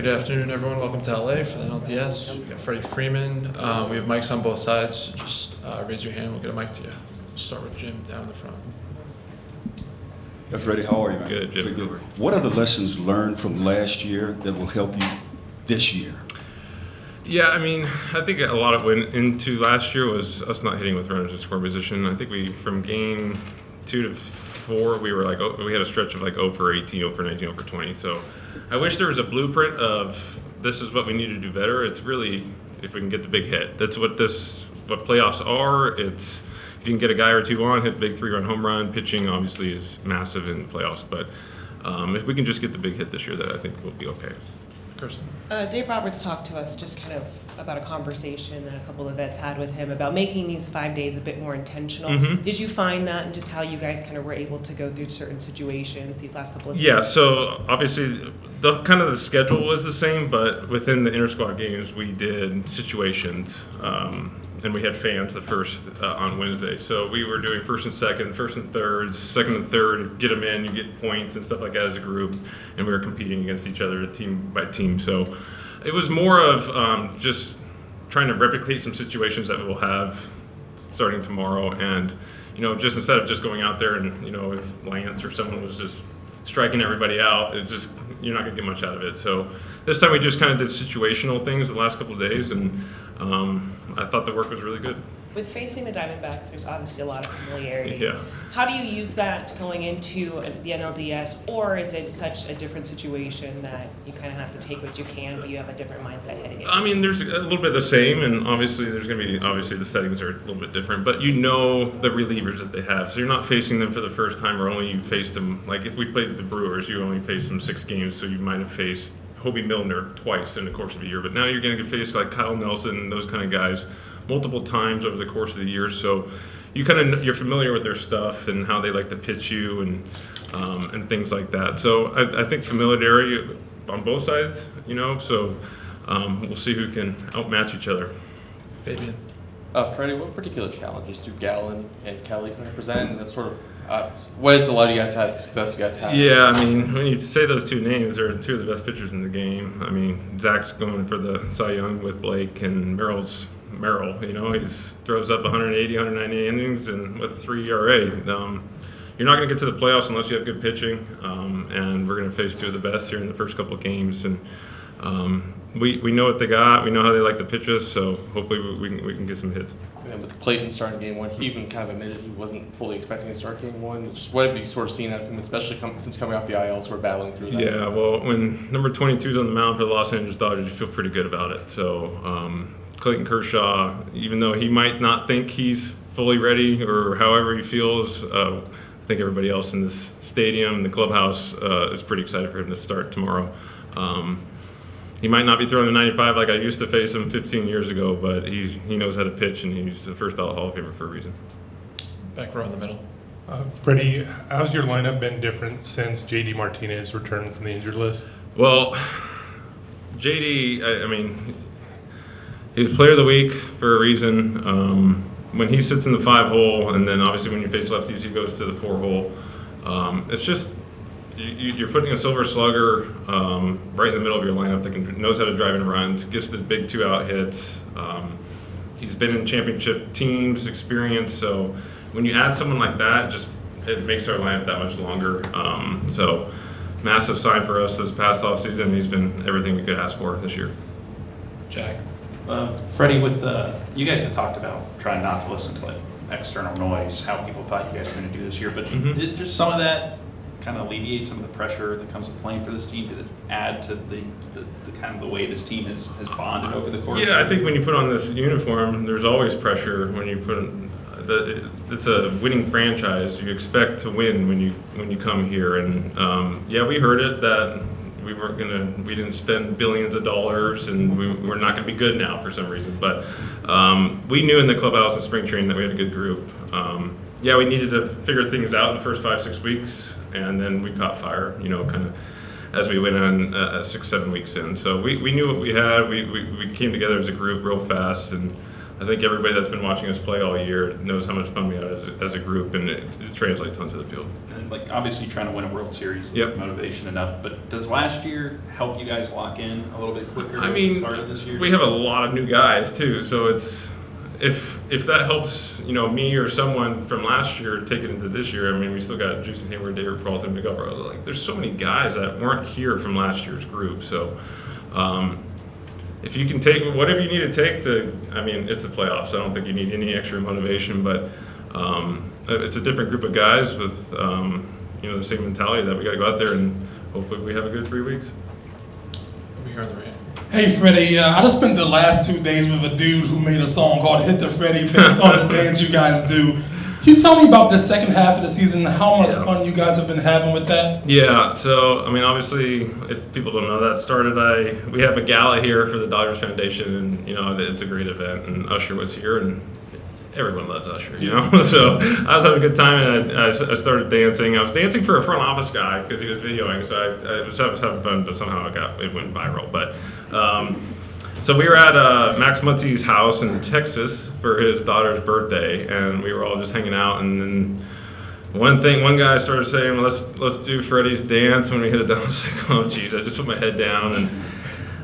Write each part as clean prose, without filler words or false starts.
good afternoon, everyone. Welcome to LA for the NLDS. We got Freddie Freeman. We have mics on both sides. So just raise your hand and we'll get a mic to you. We'll start with Jim down in the front. Hey, Freddie, how are you, man? Good, Jim. Good. What are the lessons learned from last year that will help you this year? Yeah, I mean, I think a lot of went into last year was us not hitting with runners in score position. I think from game 2 to 4, we were we had a stretch of 0 for 18, 0 for 19, 0 for 20. So I wish there was a blueprint of this is what we need to do better. It's really if we can get the big hit. That's what playoffs are. It's if you can get a guy or two on, hit a big 3-run home run. Pitching obviously is massive in playoffs, but if we can just get the big hit this year, that I think we'll be okay. Kirsten. Dave Roberts talked to us just kind of about a conversation that a couple of vets had with him about making these 5 days a bit more intentional. Mm-hmm. Did you find that and just how you guys kind of were able to go through certain situations these last couple of Yeah, years? so obviously the schedule was the same, but within the inter-squad games we did situations, and we had fans the first on Wednesday. So we were doing first and second, first and thirds, second and third, get them in, you get points and stuff like that as a group, and we were competing against each other team by team. So it was more of just trying to replicate some situations that we'll have starting tomorrow, and just instead of just going out there and if Lance or someone was just striking everybody out, it's just you're not gonna get much out of it. So this time we just kind of did situational things the last couple of days, and I thought the work was really good. With facing the Diamondbacks, there's obviously a lot of familiarity. Yeah. How do you use that going into the NLDS, or is it such a different situation that you kind of have to take what you can, but you have a different mindset heading in? I mean, there's a little bit of the same, and obviously there's going to be, the settings are a little bit different, but the relievers that they have. So you're not facing them for the first time, or only you faced them, like if we played the Brewers, you only faced them 6 games, so you might have faced Hobie Milner twice in the course of a year, but now you're going to get faced like Kyle Nelson, those kind of guys, multiple times over the course of the year. So you're familiar with their stuff and how they like to pitch you and things like that. So I think familiarity on both sides, so we'll see who can outmatch each other. Fabian. Freddie, what particular challenges do Gallen and Kelly kind of present? And that's sort of what has allowed you guys to have the success you guys have? Yeah, I mean, when you say those two names, they're two of the best pitchers in the game. I mean, Zach's going for the Cy Young with Blake, and Merrill. He throws up 180, 190 innings and with a 3 ERA. You're not going to get to the playoffs unless you have good pitching, and we're going to face two of the best here in the first couple of games. And we know what they got. We know how they like to pitch us, so hopefully we can get some hits. And with Clayton starting game 1, he even kind of admitted he wasn't fully expecting to start game 1. Just what have you sort of seen out of him, especially since coming off the IL, sort of battling through that? Yeah, well, when number 22 is on the mound for the Los Angeles Dodgers, you feel pretty good about it. So Clayton Kershaw, even though he might not think he's fully ready or however he feels, I think everybody else in this stadium, the clubhouse, is pretty excited for him to start tomorrow. He might not be throwing a 95 like I used to face him 15 years ago, but he knows how to pitch, and he's the first ballot Hall of Famer for a reason. Back row in the middle. Freddie, how's your lineup been different since J.D. Martinez returned from the injured list? Well, J.D., I mean, he was Player of the Week for a reason. When he sits in the 5-hole, and then obviously when you face lefties, he goes to the 4-hole. It's just you're putting a silver slugger right in the middle of your lineup that knows how to drive and runs, gets the big 2-out hits. He's been in championship teams, experience. So when you add someone like that, it makes our lineup that much longer. So massive sign for us this past offseason. He's been everything we could ask for this year. Jack. Freddie, you guys have talked about trying not to listen to external noise, how people thought you guys were going to do this year, but did just some of that kind of alleviate some of the pressure that comes with playing for this team? Did it add to the kind of the way this team has bonded over the course? Yeah, I think when you put on this uniform, there's always pressure when you put it's a winning franchise. You expect to win when you come here, and we heard it that we didn't spend billions of dollars, and we're not going to be good now for some reason. But we knew in the clubhouse and spring training that we had a good group. We needed to figure things out in the first 5-6 weeks, and then we caught fire, kind of as we went on 6-7 weeks in. So we knew what we had. We came together as a group real fast, and I think everybody that's been watching us play all year knows how much fun we had as a group, and it translates onto the field. And like obviously trying to win a World Series, Yep. motivation enough. But does last year help you guys lock in a little bit quicker? I at mean, the start of this year? we have a lot of new guys too, so it's if that helps, me or someone from last year take it into this year. I mean, we still got Jason Hayward, David Peralta, Miguel Barroso. Like, there's so many guys that weren't here from last year's group. So, if you can take whatever you need to take to, I mean, it's the playoffs. I don't think you need any extra motivation, but it's a different group of guys with the same mentality that we got to go out there and hopefully we have a good 3 weeks. Over here on the right. Hey Freddie, I just spent the last 2 days with a dude who made a song called Hit the Freddie based on the dance you guys do. Can you tell me about the second half of the season, how much fun you guys have been having with that? Yeah, so, I mean, obviously, if people don't know, that started, we have a gala here for the Dodgers Foundation, and, it's a great event, and Usher was here, and everyone loves Usher, So I was having a good time, and I started dancing. I was dancing for a front office guy because he was videoing, so I was having fun, but somehow it went viral. But so we were at Max Muntze's house in Texas for his daughter's birthday, and we were all just hanging out. And then one guy started saying, well, let's do Freddie's dance when we hit a double. I was like, oh, geez, I just put my head down. And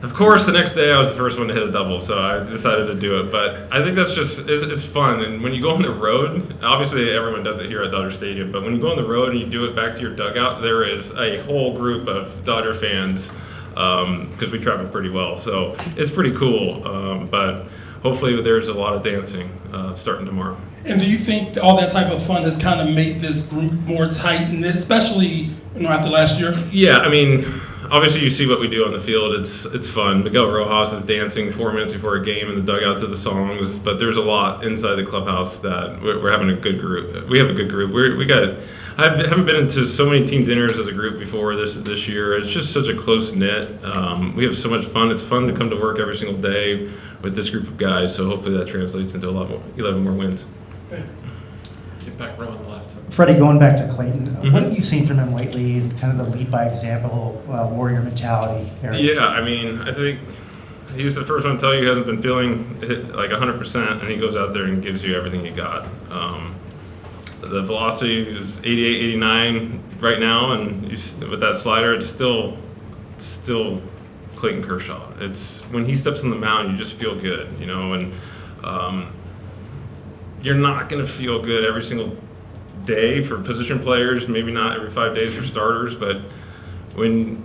of course, the next day I was the first one to hit a double, so I decided to do it. But I think that's it's fun. And when you go on the road, obviously everyone does it here at Dodger Stadium, but when you go on the road and you do it back to your dugout, there is a whole group of Dodger fans because we travel pretty well. So it's pretty cool. But hopefully there's a lot of dancing starting tomorrow. And do you think all that type of fun has kind of made this group more tight-knit, especially after last year? Yeah, I mean, obviously you see what we do on the field. It's fun. Miguel Rojas is dancing 4 minutes before a game in the dugout to the songs, but there's a lot inside the clubhouse that we're having a good group. We have a good group. I haven't been into so many team dinners as a group before this year. It's just such a close knit. We have so much fun. It's fun to come to work every single day with this group of guys. So hopefully that translates into 11 more wins. Get back row on the left. Freddie, going back to Clayton, what have you seen from him lately in kind of the lead by example, warrior mentality area? Yeah, I mean, I think he's the first one to tell you he hasn't been feeling like 100%, and he goes out there and gives you everything he got. The velocity is 88, 89 right now, and with that slider, it's still Clayton Kershaw. It's when he steps on the mound, you just feel good, and you're not going to feel good every single day for position players, maybe not every 5 days for starters, but when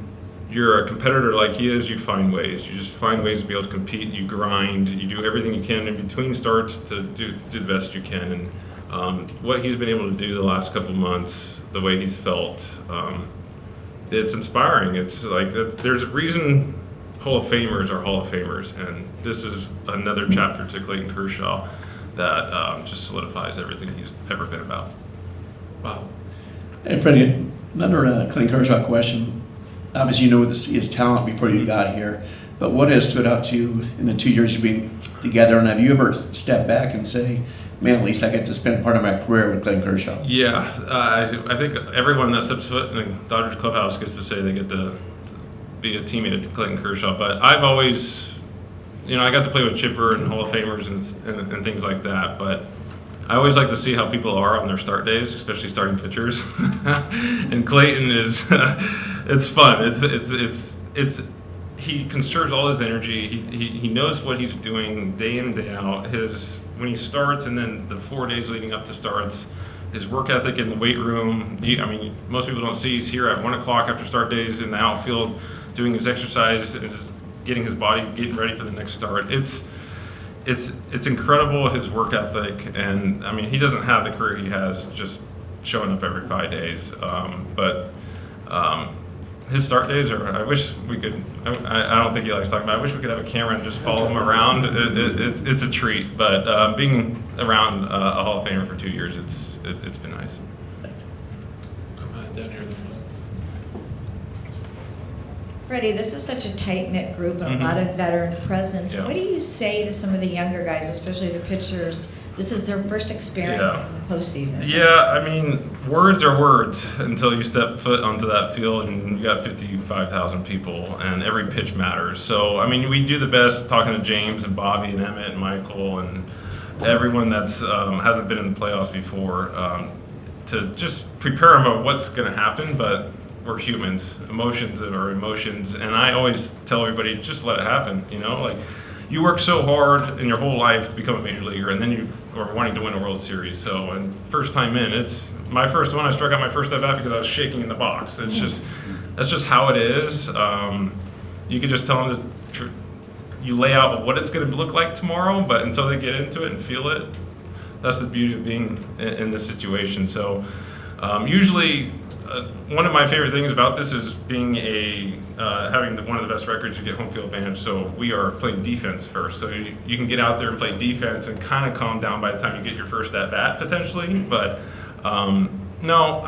you're a competitor like he is, you find ways. You just find ways to be able to compete. You grind. You do everything you can in between starts to do the best you can. And what he's been able to do the last couple of months, the way he's felt, it's inspiring. It's like there's a reason Hall of Famers are Hall of Famers, and this is another chapter to Clayton Kershaw that just solidifies everything he's ever been about. Wow. Hey, Freddie, another Clayton Kershaw question. Obviously, you know his talent before you got here, but what has stood out to you in the 2 years you've been together, and have you ever stepped back and say, man, at least I get to spend part of my career with Clayton Kershaw? Yeah, I think everyone that steps foot in the Dodgers clubhouse gets to say they get to be a teammate of Clayton Kershaw, but I've always, I got to play with Chipper and Hall of Famers and things like that, but I always like to see how people are on their start days, especially starting pitchers. And Clayton is, it's fun. He conserves all his energy. He knows what he's doing day in and day out. When he starts and then the 4 days leading up to starts, his work ethic in the weight room. Most people don't see he's here at 1 o'clock after start days in the outfield, doing his exercise, getting his body getting ready for the next start. It's incredible, his work ethic, and he doesn't have the career he has just showing up every 5 days. But his start days I wish we could. I don't think he likes talking about it. I wish we could have a camera and just follow him around. It's a treat. But being around a Hall of Famer for 2 years, it's been nice. Down here in the front. Freddie, this is such a tight-knit group and a lot of veteran presence. Yeah. What do you say to some of the younger guys, especially the pitchers, this is their first experience Yeah. in the postseason. Yeah, I mean, words are words until you step foot onto that field and you got 55,000 people and every pitch matters. So, I mean, we do the best talking to James and Bobby and Emmett and Michael and everyone that's hasn't been in the playoffs before to just prepare them of what's going to happen, but we're humans. Emotions are emotions, and I always tell everybody, just let it happen, you know? Like, you work so hard in your whole life to become a major leaguer, and then you are wanting to win a World Series. So, and first time in, it's my first one. I struck out my first at bat because I was shaking in the box. It's just that's just how it is. You can just tell them you lay out what it's going to look like tomorrow, but until they get into it and feel it, that's the beauty of being in this situation. So, usually. One of my favorite things about this is being having one of the best records. You get home field advantage, so we are playing defense first. So you can get out there and play defense and kind of calm down by the time you get your first at bat potentially. But no,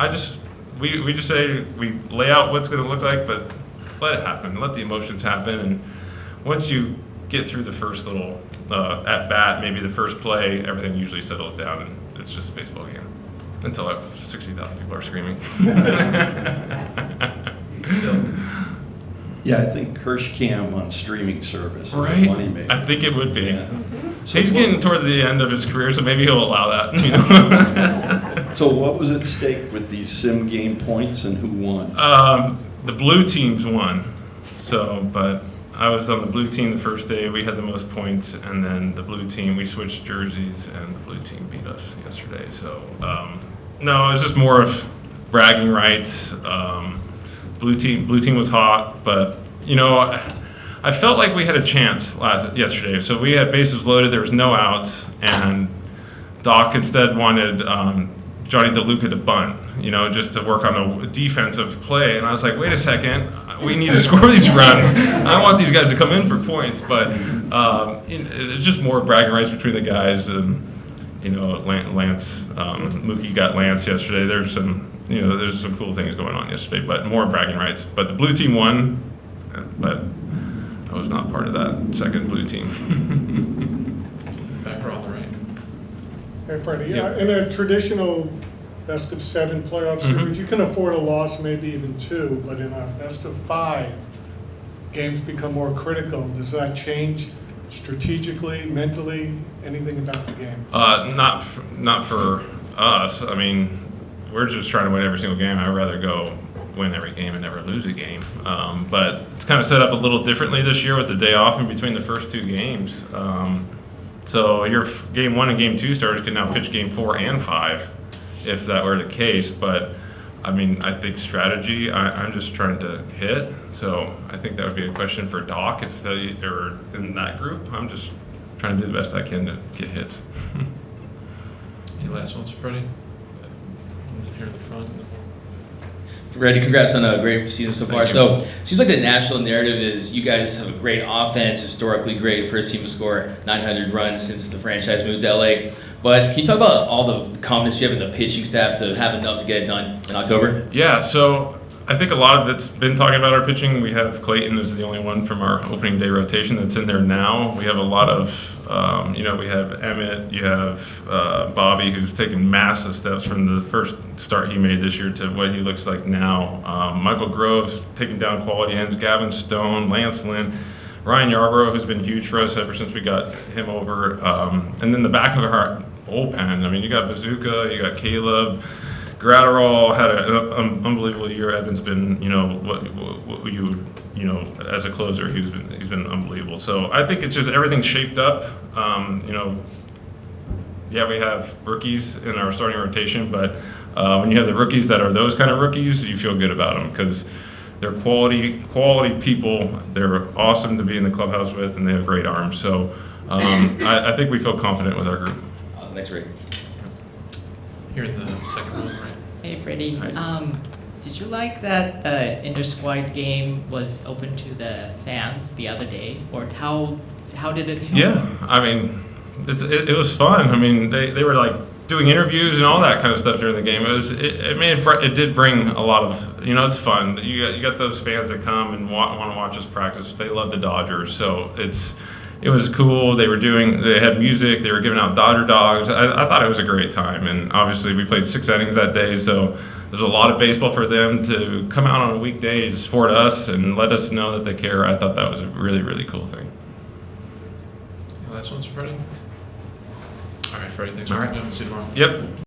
we just say we lay out what's going to look like, but let it happen. Let the emotions happen, and once you get through the first little at bat, maybe the first play, everything usually settles down, and it's just a baseball game. Until 60,000 people are screaming. Yeah, I think Kirschcam on streaming service is a Right? moneymaker. I think it would be. Yeah. So He's what- getting toward the end of his career, so maybe he'll allow that. You know? So what was at stake with these sim game points and who won? The blue teams won. So, but I was on the blue team the first day. We had the most points, and then the blue team, we switched jerseys, and the blue team beat us yesterday. So, no, it was just more of bragging rights. Blue team was hot, but you know, I felt like we had a chance yesterday. So we had bases loaded. There was no outs, and Doc instead wanted Johnny DeLuca to bunt. You know, just to work on a defensive play. And I was like, wait a second. We need to score these runs. I want these guys to come in for points, but it's just more bragging rights between the guys. And you know, Lance, Mookie got Lance yesterday. There's some cool things going on yesterday, but more bragging rights. But the blue team won, but I was not part of that second blue team. Back row on the right. Hey, Freddie, Yeah. in a traditional best of 7 playoff series, you can afford a loss, maybe even 2, but in a best of 5, games become more critical. Does that change strategically, mentally, anything about the game? Not for us. I mean, we're just trying to win every single game. I'd rather go win every game and never lose a game. But it's kind of set up a little differently this year with the day off in between the first 2 games. So your game 1 and game 2 starters can now pitch game 4 and 5, if that were the case. But I mean, I think strategy, I'm just trying to hit. So I think that would be a question for Doc if they're in that group. I'm just trying to do the best I can to get hits. Any last ones, Freddie? Here in the front. Freddie, congrats on a great season so far. Thank you. So, it seems like the national narrative is you guys have a great offense, historically great, first team to score 900 runs since the franchise moved to LA. But can you talk about all the confidence you have in the pitching staff to have enough to get it done in October? Yeah, so I think a lot of it's been talking about our pitching. We have Clayton is the only one from our opening day rotation that's in there now. We have a lot of, we have Emmett, you have Bobby, who's taken massive steps from the first start he made this year to what he looks like now. Michael Groves taking down quality ends, Gavin Stone, Lance Lynn, Ryan Yarbrough, who's been huge for us ever since we got him over. And then the back of our bullpen, I mean, you got Bazooka, you got Caleb, Gratterall had an unbelievable year. Evan's been, what you as a closer, he's been unbelievable. So I think it's just everything's shaped up. We have rookies in our starting rotation, but when you have the rookies that are those kind of rookies, you feel good about them because they're quality people. They're awesome to be in the clubhouse with, and they have great arms. So I think we feel confident with our group. Awesome, thanks, Rick. Here in the second row, right? Hey, Freddie. Hi. Did you like that the inter-squad game was open to the fans the other day, or how did it? Yeah, I mean, it was fun. I mean, they were like doing interviews and all that kind of stuff during the game. It did bring a lot of, it's fun. You got those fans that come and want to watch us practice. They love the Dodgers, so it was cool. They had music, they were giving out Dodger dogs. I thought it was a great time, and obviously we played 6 innings that day, so there's a lot of baseball for them to come out on a weekday to support us and let us know that they care. I thought that was a really, really cool thing. Last one's for Freddie. All right, Freddie, thanks for All right. coming. See you tomorrow. Yep.